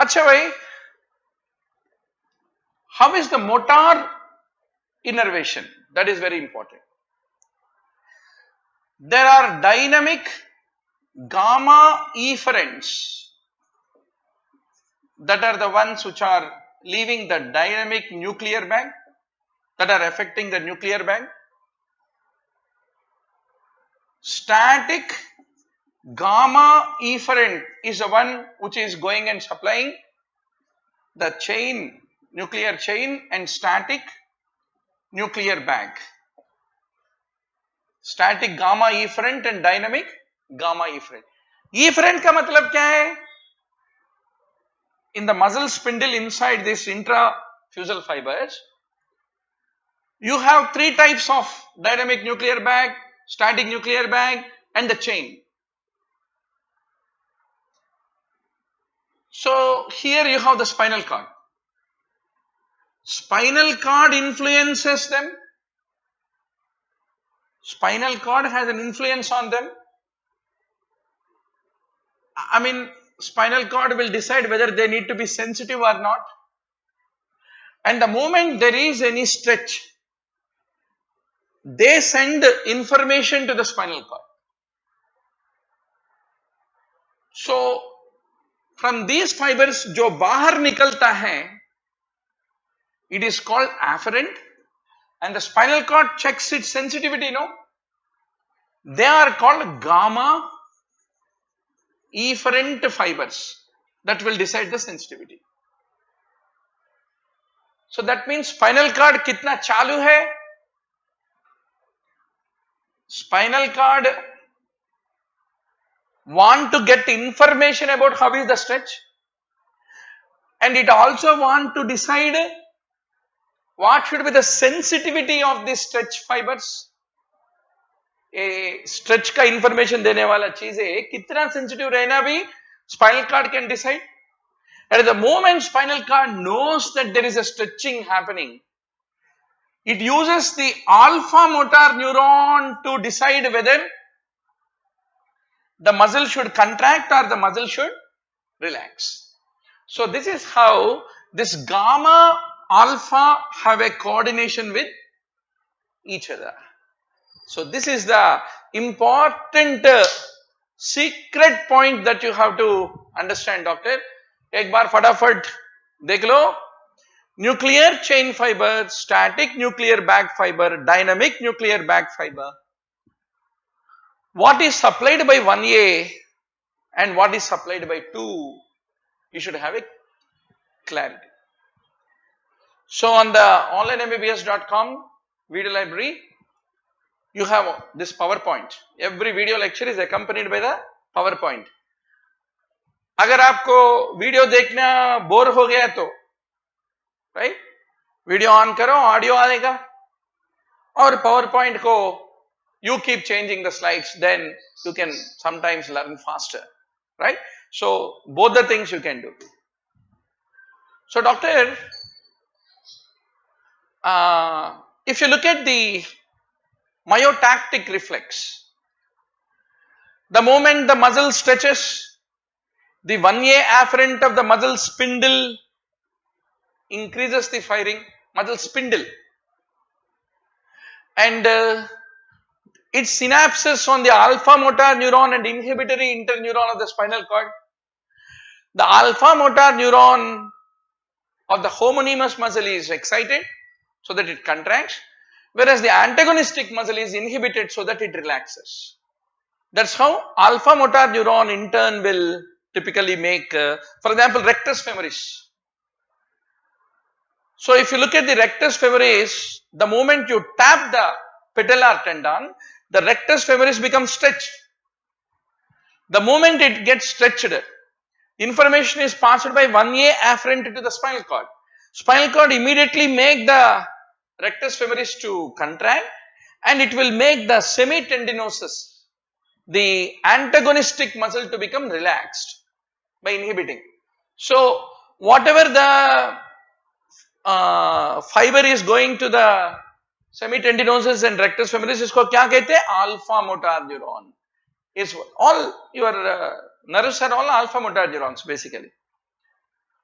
अच्छा भाई, how is the motor innervation? That is very important. There are dynamic gamma efferents that are the ones which are leaving the dynamic nuclear bag, that are affecting the nuclear bag. Static gamma efferent is the one which is going and supplying the chain, nuclear chain, and static nuclear bag. Static gamma efferent and dynamic gamma efferent. Efferent का मतलब क्या है? In the muscle spindle inside this intrafusal fibers, you have three types of dynamic nuclear bag, static nuclear bag, and the chain. So here you have the spinal cord. Spinal cord influences them. Spinal cord has an influence on them. I mean, spinal cord will decide whether they need to be sensitive or not. And the moment there is any stretch, they send information to the spinal cord. So from these fibers जो बाहर निकलता है, it is called afferent, and the spinal cord checks its sensitivity, no? They are called gamma efferent fibers that will decide the sensitivity. So that means spinal cord कितना चालू है? Spinal cord want to get information about how is the stretch, and it also want to decide what should be the sensitivity of these stretch fibers. Stretch का information देने वाला चीज है, कितना sensitive रहना भी spinal cord can decide. At the moment spinal cord knows that there is a stretching happening, it uses the alpha motor neuron to decide whether the muscle should contract or the muscle should relax. So this is how this gamma alpha have a coordination with each other. So this is the important secret point that you have to understand, doctor. एक बार फटाफट देख लो. Nuclear chain fiber, static nuclear bag fiber, dynamic nuclear bag fiber. What is supplied by 1A and what is supplied by 2, you should have a clarity. So on the onlinembbs.com video library, you have this PowerPoint. Every video lecture is accompanied by the PowerPoint. अगर आपको video देखना bore हो गया तो right, video on करो, audio आएगा, और PowerPoint को you keep changing the slides, then you can sometimes learn faster, right? So both the things you can do. So doctor, if you look at the myotactic reflex, the moment the muscle stretches, the 1A afferent of the muscle spindle increases the firing, muscle spindle, and its synapses on the alpha motor neuron and inhibitory interneuron of the spinal cord. The alpha motor neuron of the homonymous muscle is excited so that it contracts, whereas the antagonistic muscle is inhibited so that it relaxes. That's how alpha motor neuron in turn will typically make, for example, rectus femoris. So if you look at the rectus femoris, the moment you tap the patellar tendon, the rectus femoris becomes stretched. The moment it gets stretched, information is passed by 1A afferent to the spinal cord. Spinal cord immediately make the rectus femoris to contract, and it will make the semitendinosus, the antagonistic muscle, to become relaxed by inhibiting. So whatever the fiber is going to the semitendinosus and rectus femoris, इसको क्या कहते हैं? Alpha motor neuron. Is all your nerves are all alpha motor neurons basically.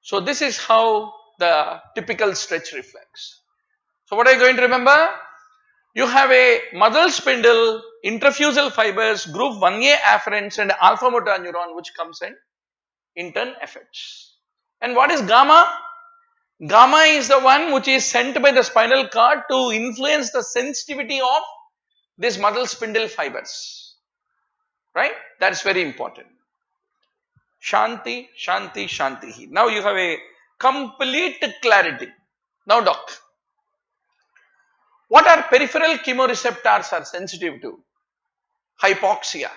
So this is how the typical stretch reflects. So what are you going to remember? You have a muscle spindle, interfusal fibers, group 1A afferents and alpha motor neuron which comes in intern effects. And what is gamma? Gamma is the one which is sent by the spinal cord to influence the sensitivity of these muscle spindle fibers. Right? That's very important. Shanti, Shanti, Shanti. Now you have a complete clarity. Now doc, what are peripheral chemoreceptors are sensitive to? Hypoxia.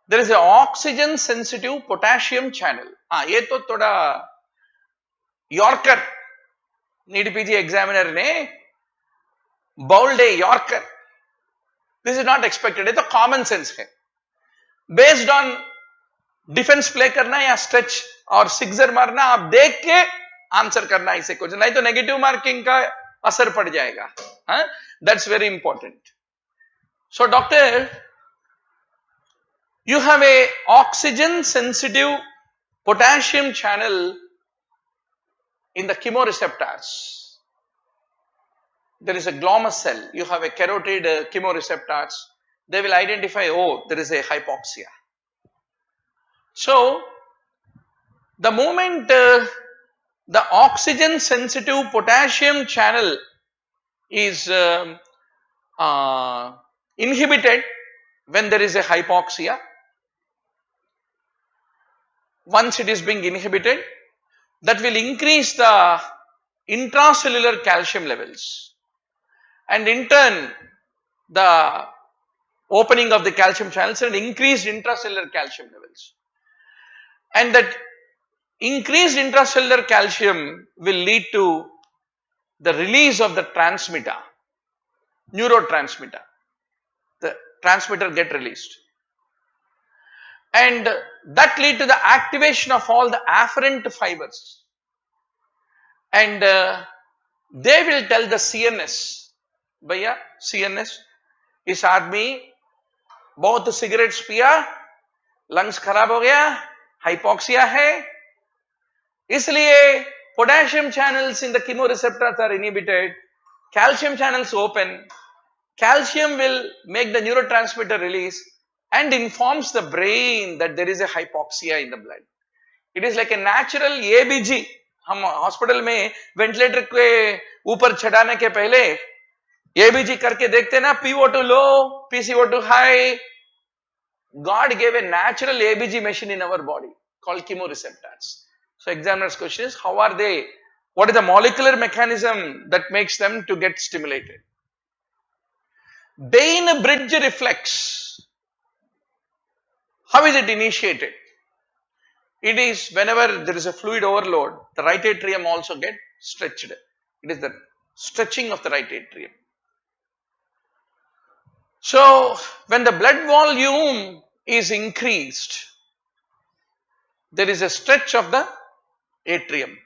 There is an oxygen sensitive potassium channel. ये तो थोड़ा Yorker NEET PG examiner ने bold है Yorker. This is not expected. ये तो common sense है. Based on defence play करना या स्ट्रेच और सिक्सर मारना, आप देख के आंसर करना इसे कुछ नहीं तो नेगेटिव मार्किंग का असर पड़ जाएगा. That's very important. So doctor, you have a oxygen sensitive potassium channel in the chemoreceptors. There is a glomus cell, you have a carotid chemoreceptors, they will identify, oh, there is a hypoxia. So the moment the oxygen sensitive potassium channel is inhibited when there is a hypoxia, once it is being inhibited, that will increase the intracellular calcium levels, and in turn the opening of the calcium channels and increased intracellular calcium levels, and that increased intracellular calcium will lead to the release of the transmitter, neurotransmitter. The transmitter get released, and that lead to the activation of all the afferent fibers, and they will tell the CNS, भैया CNS, इस आदमी बहुत cigarettes पिया, lungs खराब हो गया, hypoxia है, इसलिए potassium channels in the chemoreceptors are inhibited, calcium channels open, calcium will make the neurotransmitter release and informs the brain that there is a hypoxia in the blood. It is like a natural ABG. हम hospital में ventilator के ऊपर चढ़ाने के पहले ABG करके देखते ना, PO2 low, PCO2 high. God gave a natural ABG machine in our body called chemoreceptors. So examiner's question is, how are they? What is the molecular mechanism that makes them to get stimulated? Bain bridge reflex. How is it initiated? It is whenever there is a fluid overload, the right atrium also get stretched. It is the stretching of the right atrium. So when the blood volume is increased, there is a stretch of the atrium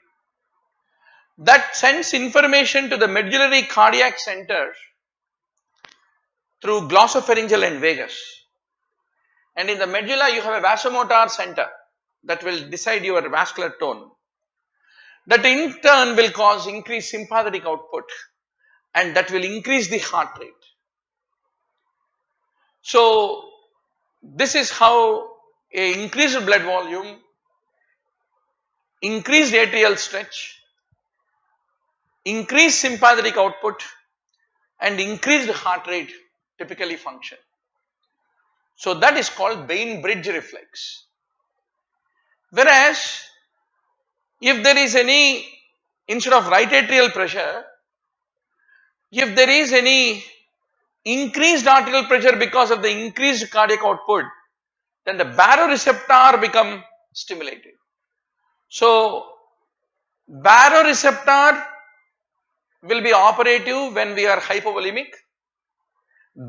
that sends information to the medullary cardiac center through glossopharyngeal and vagus. And in the medulla you have a vasomotor center that will decide your vascular tone. That in turn will cause increased sympathetic output, and that will increase the heart rate. So this is how a increased blood volume, increased atrial stretch, increased sympathetic output and increased heart rate typically function. So that is called Bain bridge reflex. Whereas if there is any, instead of right atrial pressure, if there is any increased arterial pressure because of the increased cardiac output, then the baroreceptor become stimulated. So baroreceptor will be operative when we are hypovolemic.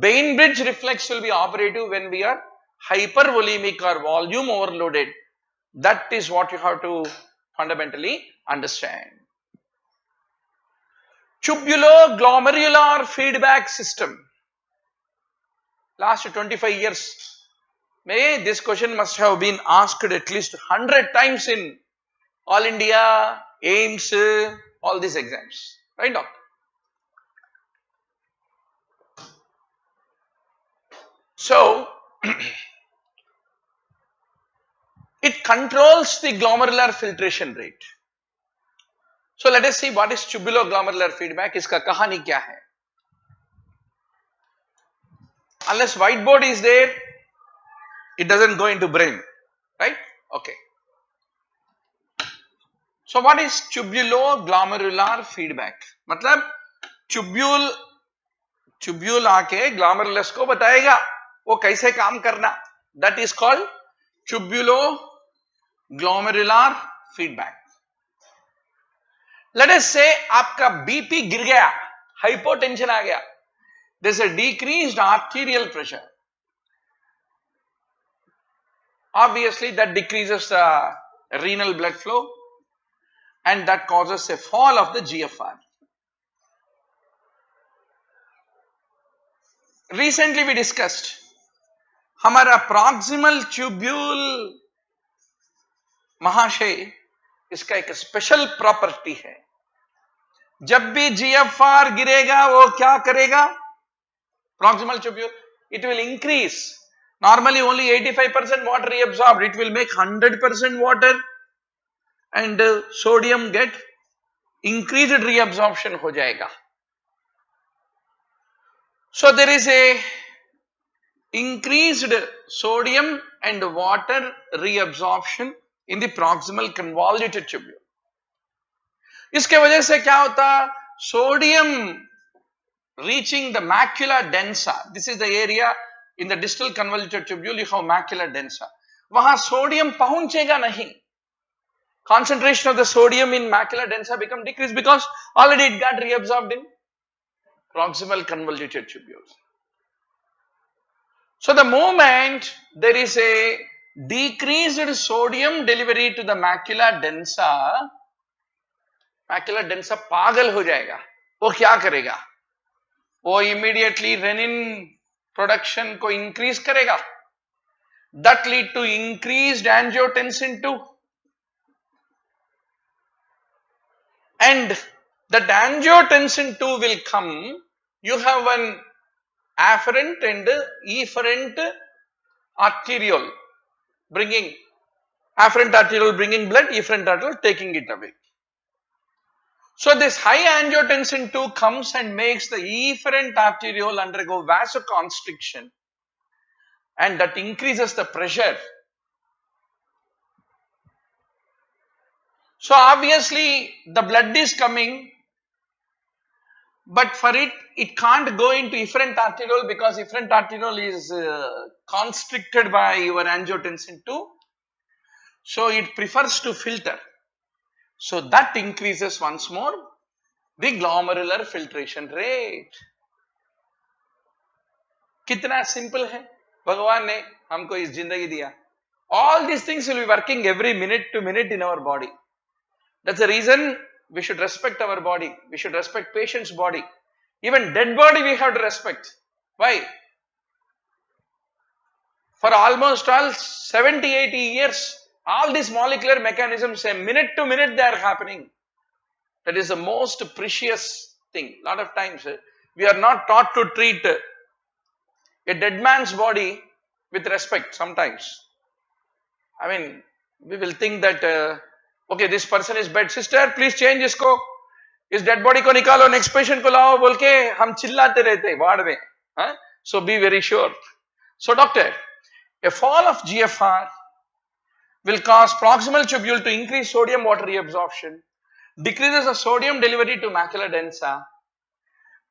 Bain bridge reflex will be operative when we are hypervolemic or volume overloaded. That is what you have to fundamentally understand. Tubuloglomerular feedback system. Last 25 years, this question must have been asked at least 100 times in All India, AIMS, all these exams, right doctor? So, it controls the glomerular filtration rate. So, let us see what is tubuloglomerular feedback. इसका कहानी क्या है? Unless whiteboard is there, it doesn't go into brain, right? Okay. So, what is tubuloglomerular feedback? मतलब tubule आके glomerulus को बताएगा वो कैसे काम करना. That is called tubuloglomerular feedback. Let us say आपका BP गिर गया, hypotension आ गया. There is a decreased arterial pressure. Obviously, that decreases the renal blood flow and that causes a fall of the GFR. Recently, we discussed हमारा proximal tubule महाशय इसका एक special property है. जब भी GFR गिरेगा वो क्या करेगा? Proximal tubule, it will increase. Normally only 85% water reabsorbed, it will make 100% water and sodium get increased reabsorption हो जाएगा. So there is a increased sodium and water reabsorption in the proximal convoluted tubule. इसके वजह से क्या होता? Sodium reaching the macula densa. This is the area in the distal convoluted tubule. You have macula densa. वहां sodium पहुंचेगा नहीं. Concentration of the sodium in macula densa become decreased because already it got reabsorbed in proximal convoluted tubules. So the moment there is a decreased sodium delivery to the macula densa पागल हो जाएगा. वो क्या करेगा? वो immediately renin production को increase करेगा. That lead to increased angiotensin 2. And that angiotensin 2 will come. You have an afferent and efferent arteriole bringing, afferent arteriole bringing blood, efferent arteriole taking it away. So this high angiotensin 2 comes and makes the efferent arteriole undergo vasoconstriction and that increases the pressure. So obviously the blood is coming, but for it can't go into efferent arteriole because efferent arteriole is constricted by your angiotensin 2. So it prefers to filter. So that increases once more the glomerular filtration rate. कितना simple है? भगवान ने हमको इस जिंदगी दिया. All these things will be working every minute to minute in our body. That's the reason we should respect our body. We should respect patient's body. Even dead body we have to respect. Why? For almost all 70-80 years, all these molecular mechanisms, a minute to minute they are happening. That is the most precious thing. A lot of times we are not taught to treat a dead man's body with respect sometimes. I mean, we will think that okay, this person is bed. Sister, please change इसको. इस dead body को निकालो, next patient को लाओ बोल के हम चिल्लाते रहते वार्ड में. So be very sure. So doctor, a fall of GFR will cause proximal tubule to increase sodium water reabsorption, decreases the sodium delivery to macula densa.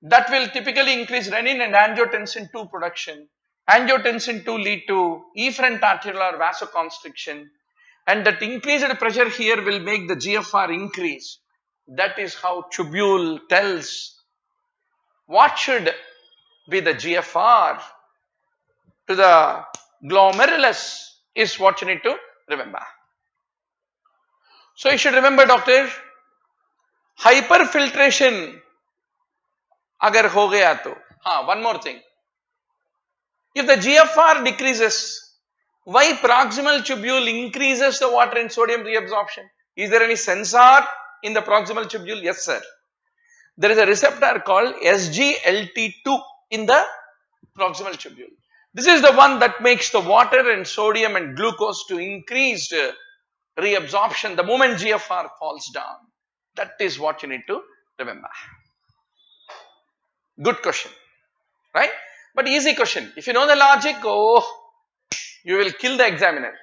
That will typically increase renin and angiotensin 2 production. Angiotensin 2 lead to efferent arteriolar vasoconstriction, and that increased pressure here will make the GFR increase. That is how tubule tells what should be the GFR to the glomerulus is what you need to remember. So you should remember, doctor, hyperfiltration agar ho gaya to, one more thing. If the GFR decreases, why proximal tubule increases the water and sodium reabsorption? Is there any sensor in the proximal tubule? Yes, sir. There is a receptor called SGLT2 in the proximal tubule. This is the one that makes the water and sodium and glucose to increased reabsorption the moment GFR falls down. That is what you need to remember. Good question, right? But easy question. If you know the logic, oh, you will kill the examiner.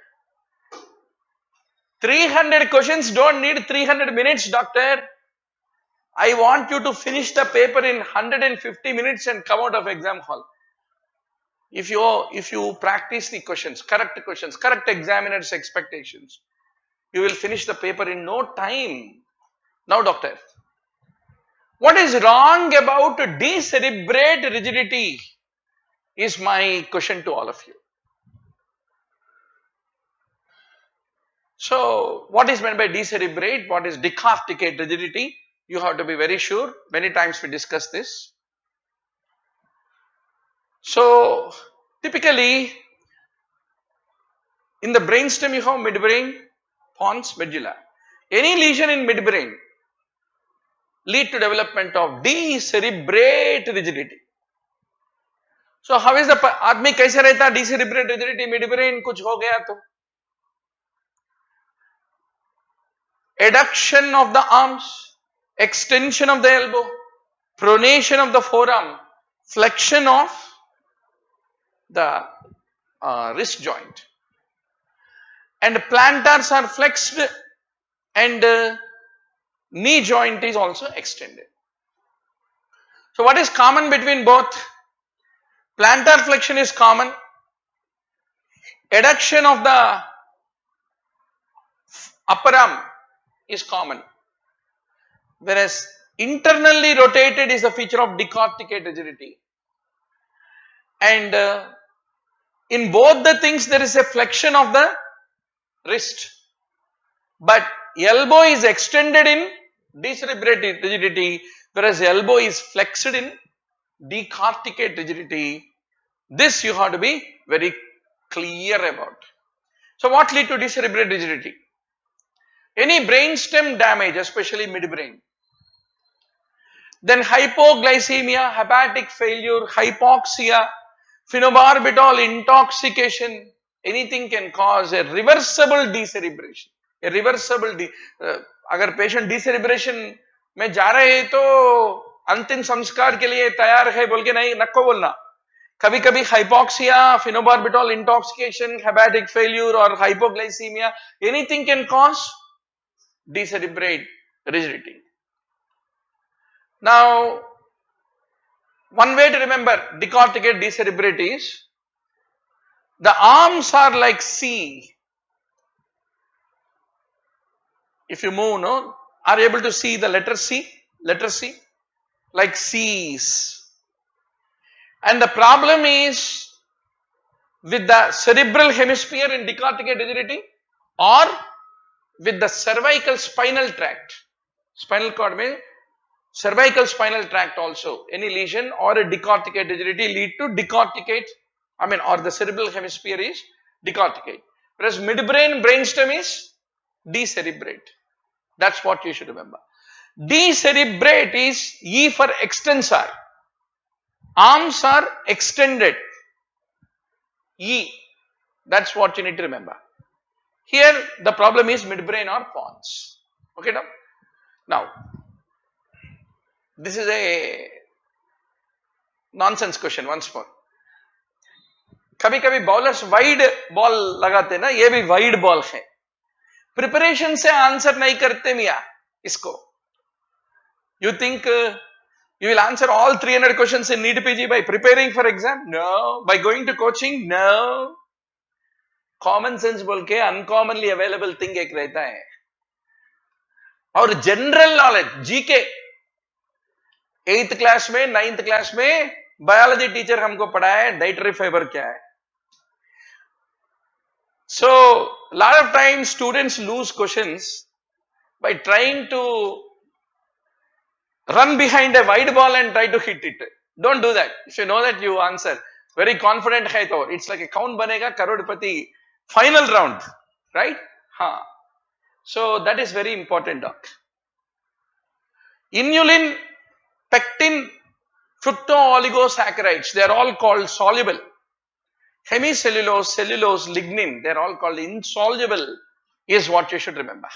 300 questions don't need 300 minutes, doctor. I want you to finish the paper in 150 minutes and come out of exam hall. If you practice the questions, correct examiner's expectations, you will finish the paper in no time. Now, doctor, what is wrong about decerebrate rigidity is my question to all of you. So, what is meant by decerebrate? What is decorticate rigidity? You have to be very sure. Many times we discuss this. So, typically in the brainstem you have midbrain, pons, medulla. Any lesion in midbrain lead to development of decerebrate rigidity. So, how is the आदमी कैसे रहता decerebrate rigidity midbrain कुछ हो गया तो? Adduction of the arms, extension of the elbow, pronation of the forearm, flexion of the wrist joint, and plantars are flexed and knee joint is also extended. So, what is common between both? Plantar flexion is common, adduction of the upper arm is common, whereas internally rotated is the feature of decorticate rigidity. And in both the things there is a flexion of the wrist, but elbow is extended in decerebrate rigidity, whereas elbow is flexed in decorticate rigidity. This you have to be very clear about. So, what lead to decerebrate rigidity? Any brainstem damage, especially midbrain. Then hypoglycemia, hepatic failure, hypoxia, phenobarbital intoxication, anything can cause a reversible decerebration. A reversible अगर patient डिसेरिब्रेशन में जा रहे हैं तो अंतिम संस्कार के लिए तैयार है बोल के नहीं नको बोलना. कभी कभी hypoxia, phenobarbital intoxication, hepatic failure or hypoglycemia, anything can cause decerebrate rigidity. Now, one way to remember decorticate decerebrate is the arms are like C. If you move, no, are you able to see the letter C? Letter C, like C's. And the problem is with the cerebral hemisphere in decorticate rigidity or with the cervical spinal tract. Spinal cord means cervical spinal tract also. Any lesion or a decorticate rigidity lead to decorticate, or the cerebral hemisphere is decorticate. Whereas midbrain brainstem is decerebrate. That's what you should remember. Decerebrate is E for extensor. Arms are extended. E. That's what you need to remember. Here the problem is midbrain or pons. Okay, now this is a nonsense question once more. कभी कभी bowlers wide ball लगाते ना, ये भी wide ball है. Preparation से answer नहीं करते मिया इसको. You think you will answer all 300 questions in NEET PG by preparing for exam? No. By going to coaching? No. Common sense बोल के अनकॉमनली अवेलेबल थिंग एक रहता है. और general knowledge GK 8th class में 9th क्लास में biology teacher हमको पढ़ाया है डाइटरी फाइबर क्या है. So lot of times students lose questions by trying to run behind a wide ball and try to hit it. Don't do that. If you know that you answer very confident है तो it's like a count बनेगा करोड़पति final round, right? हाँ. So that is very important, doc. Inulin, pectin, fructooligosaccharides, they are all called soluble. Hemicellulose, cellulose, lignin, they are all called insoluble is what you should remember.